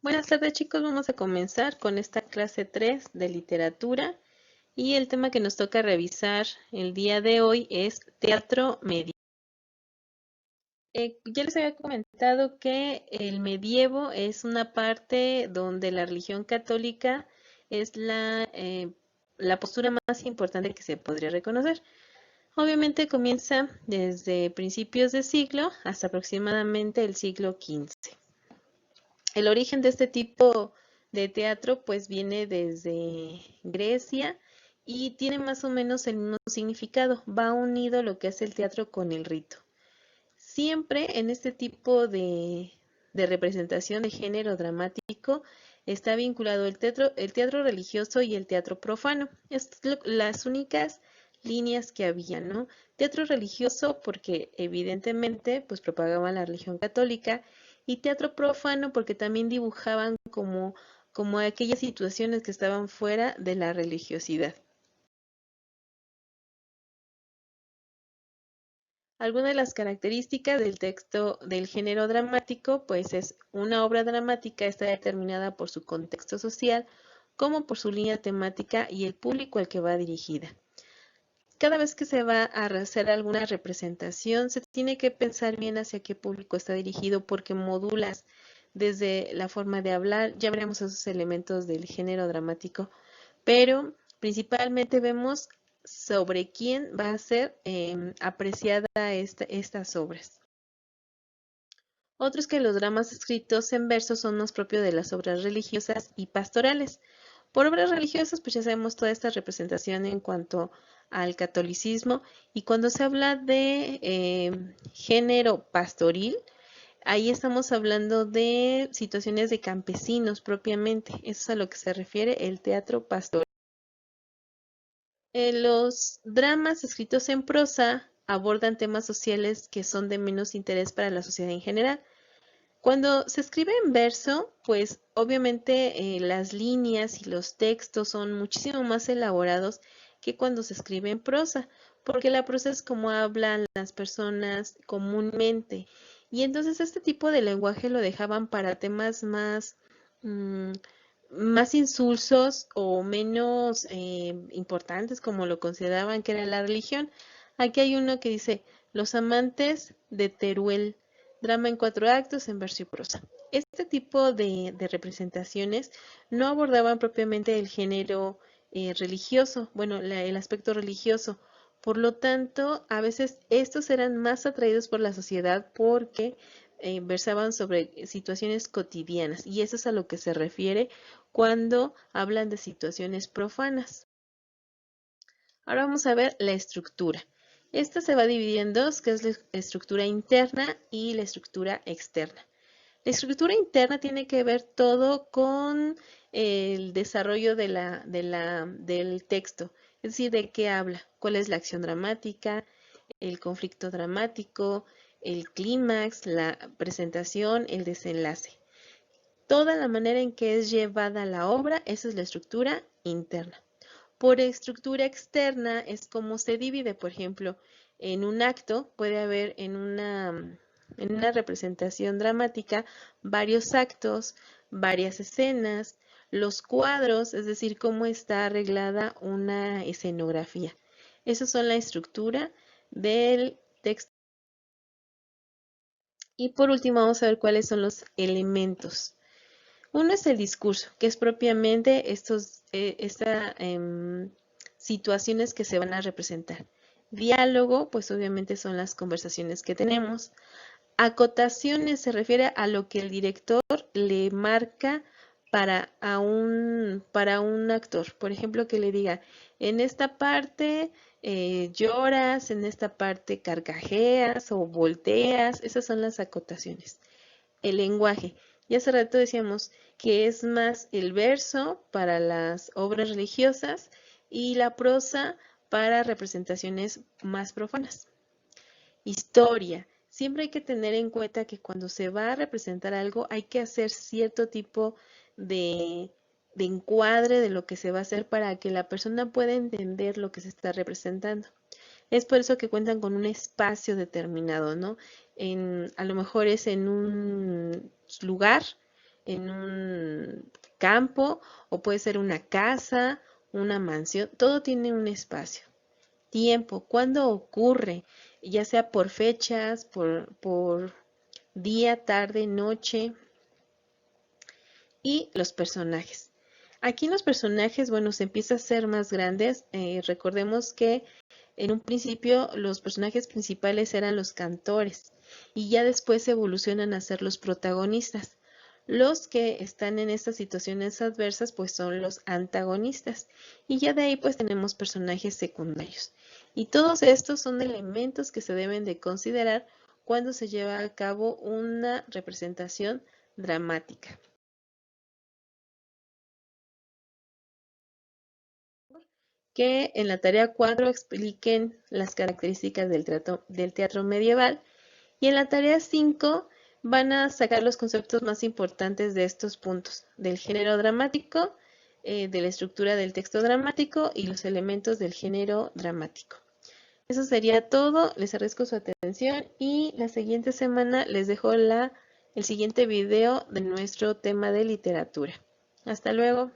Buenas tardes chicos, vamos a comenzar con esta clase 3 de literatura y el tema que nos toca revisar el día de hoy es teatro medieval. Ya les había comentado que el medievo es una parte donde la religión católica es la postura más importante que se podría reconocer. Obviamente comienza desde principios de siglo hasta aproximadamente el siglo XV. El origen de este tipo de teatro pues viene desde Grecia y tiene más o menos el mismo significado. Va unido lo que es el teatro con el rito. Siempre en este tipo de representación de género dramático está vinculado el teatro religioso y el teatro profano. Las únicas líneas que había, ¿no? Teatro religioso porque evidentemente pues propagaban la religión católica y teatro profano porque también dibujaban como aquellas situaciones que estaban fuera de la religiosidad. Algunas de las características del texto del género dramático, pues es una obra dramática está determinada por su contexto social, como por su línea temática y el público al que va dirigida. Cada vez que se va a hacer alguna representación, se tiene que pensar bien hacia qué público está dirigido porque modulas desde la forma de hablar, ya veremos esos elementos del género dramático, pero principalmente vemos sobre quién va a ser apreciada estas obras. Otros que los dramas escritos en verso son más propios de las obras religiosas y pastorales. Por obras religiosas, pues ya sabemos toda esta representación en cuanto al catolicismo, y cuando se habla de género pastoril, ahí estamos hablando de situaciones de campesinos propiamente. Eso es a lo que se refiere el teatro pastoril. Los dramas escritos en prosa abordan temas sociales que son de menos interés para la sociedad en general. Cuando se escribe en verso, pues obviamente las líneas y los textos son muchísimo más elaborados que cuando se escribe en prosa, porque la prosa es como hablan las personas comúnmente. Y entonces este tipo de lenguaje lo dejaban para temas mm, más insulsos o menos importantes, como lo consideraban que era la religión. Aquí hay uno que dice, los amantes de Teruel, drama en 4 actos en verso y prosa. Este tipo de representaciones no abordaban propiamente el género religioso, bueno, el aspecto religioso. Por lo tanto, a veces estos eran más atraídos por la sociedad porque versaban sobre situaciones cotidianas, y eso es a lo que se refiere cuando hablan de situaciones profanas. Ahora vamos a ver la estructura. Esta se va a dividir en dos, que es la estructura interna y la estructura externa. La estructura interna tiene que ver todo con el desarrollo del texto, es decir, de qué habla, cuál es la acción dramática, el conflicto dramático, el clímax, la presentación, el desenlace. Toda la manera en que es llevada la obra, esa es la estructura interna. Por estructura externa es como se divide, por ejemplo, en un acto puede haber en una representación dramática varios actos, varias escenas, los cuadros, es decir, cómo está arreglada una escenografía. Esas son la estructura del texto. Y por último vamos a ver cuáles son los elementos. Uno es el discurso, que es propiamente estas situaciones que se van a representar. Diálogo, pues obviamente son las conversaciones que tenemos. Acotaciones se refiere a lo que el director le marca para un actor. Por ejemplo, que le diga, en esta parte lloras, en esta parte carcajeas o volteas. Esas son las acotaciones. El lenguaje. Y hace rato decíamos que es más el verso para las obras religiosas y la prosa para representaciones más profanas. Historia. Siempre hay que tener en cuenta que cuando se va a representar algo hay que hacer cierto tipo de, de encuadre de lo que se va a hacer para que la persona pueda entender lo que se está representando. Es por eso que cuentan con un espacio determinado, ¿no? A lo mejor es en un lugar en un campo o puede ser una casa, una mansión, todo tiene un espacio. Tiempo, ¿cuándo ocurre? Ya sea por fechas, por día, tarde, noche y los personajes. Aquí en los personajes, bueno, se empieza a ser más grandes. Recordemos que en un principio los personajes principales eran los cantores y ya después evolucionan a ser los protagonistas. Los que están en estas situaciones adversas pues son los antagonistas y ya de ahí pues tenemos personajes secundarios. Y todos estos son elementos que se deben de considerar cuando se lleva a cabo una representación dramática. Que en la tarea 4 expliquen las características del teatro medieval y en la tarea 5 van a sacar los conceptos más importantes de estos puntos, del género dramático, de la estructura del texto dramático y los elementos del género dramático. Eso sería todo, les agradezco su atención y la siguiente semana les dejo el siguiente video de nuestro tema de literatura. Hasta luego.